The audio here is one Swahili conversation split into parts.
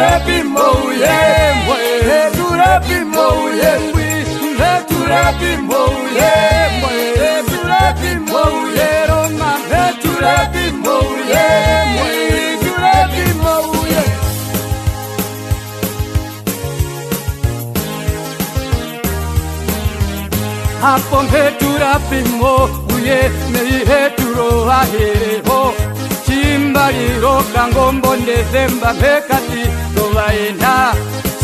turepimouye mwe turepimouye mwe turepimouye mwe turepimouye Roma turepimouye mwe turepimouye hapo turepimouye meheturo ahereho Chimbaliro kangombo ndezemba mekati tovaenda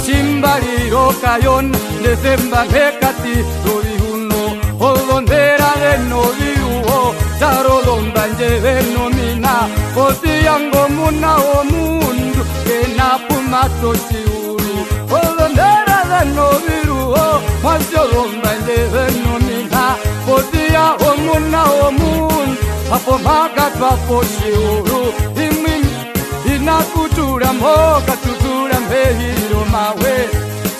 Chimbaliro kayon ndezemba mekati tovihuno Olondera veno viuho tarolomba nje veno mina Oti yango muna o mundu kena pumato chiuru Olondera veno viuho mwasiolomba nje veno mina Oti ya o muna o mundu hapo magatwa po shiuru imwini inakutura moka tutura mbehiro mawe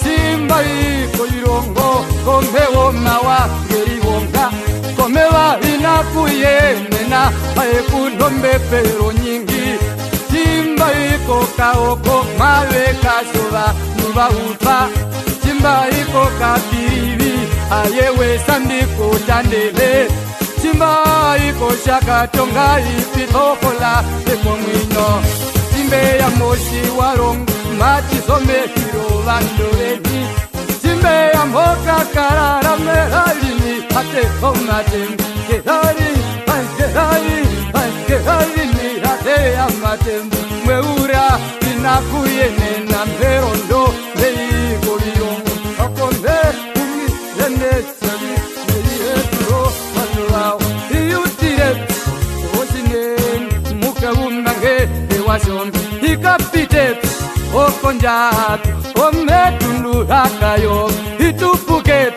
simba iko irongo kombewo mawa geribonga komewa inakuyemena aekundombe pero nyingi simba iko kaoko mawe kasova nuba utwa simba iko kabiribi ayewe sandiko chandele Simba iko shaka tonga ipitokola eko mwino Simbe ya moshi warongo mati some hiro vandoreni Simbe ya moka karara mehalini hate omatem Kehari ni hate amatem Mweura inakuyene na mperondo Leiko virongo Akonde umi yene sabi Meiheturo Wow, you did it. What's the name? Mukawunange, Ewashon, Hikapite, Okonjat, Ometundu Hakayo, Hitupuket,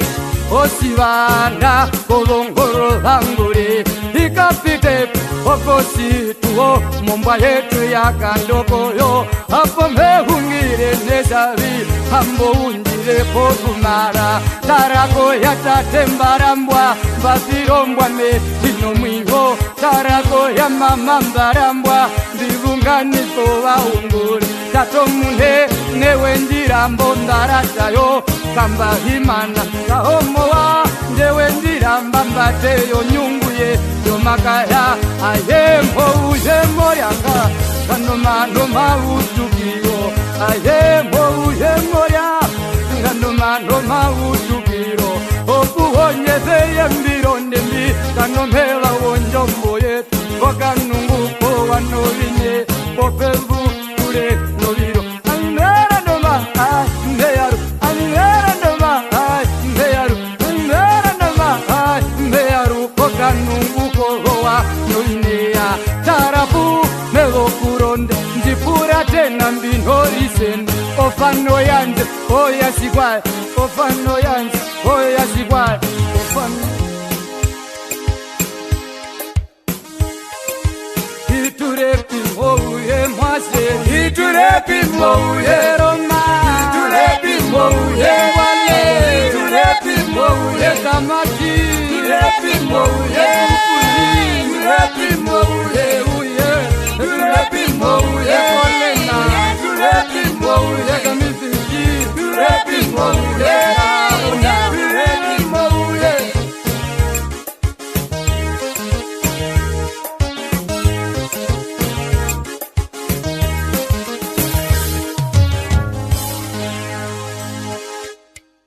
Osivanda, Kolongoro Hanguri, Hikapite, Okosi, Tuo, Mombayetu Yakandokoyo, Apome Hungire Nesavi, Hambo Undire Pokumara, Tarako Yata Tembarambwa, Basirombwa me ino mwingo Tarako ya mama mbarambwa Divungani towa unguri Tato mune newe ndirambo ndaratayo Kamba himana kahomowa Ndewe ndiramba mbateyo nyunguye Yomakaya ayembo uyemo yanga Kanoma utukiro Ayembo uyemo ya Kanoma utukiro Okuhonyeze yembiro ndembi Kanomela wonjombo yetu Wakanunguko wanolinye Popevu kure noviro Angera ndoma ndeyaru Angera ndoma ndeyaru Angera ndoma ndeyaru Wakanunguko wanolinye Tarapu melo kuronde Njipura tena mbinorisende Ofano yanje oya sigwae Ofano yanje oya sigwae Ofano Iturepimouye mwase Iturepimouye Roma Iturepimouye wale Iturepimouye kamaki Iturepimouye Iturepimouye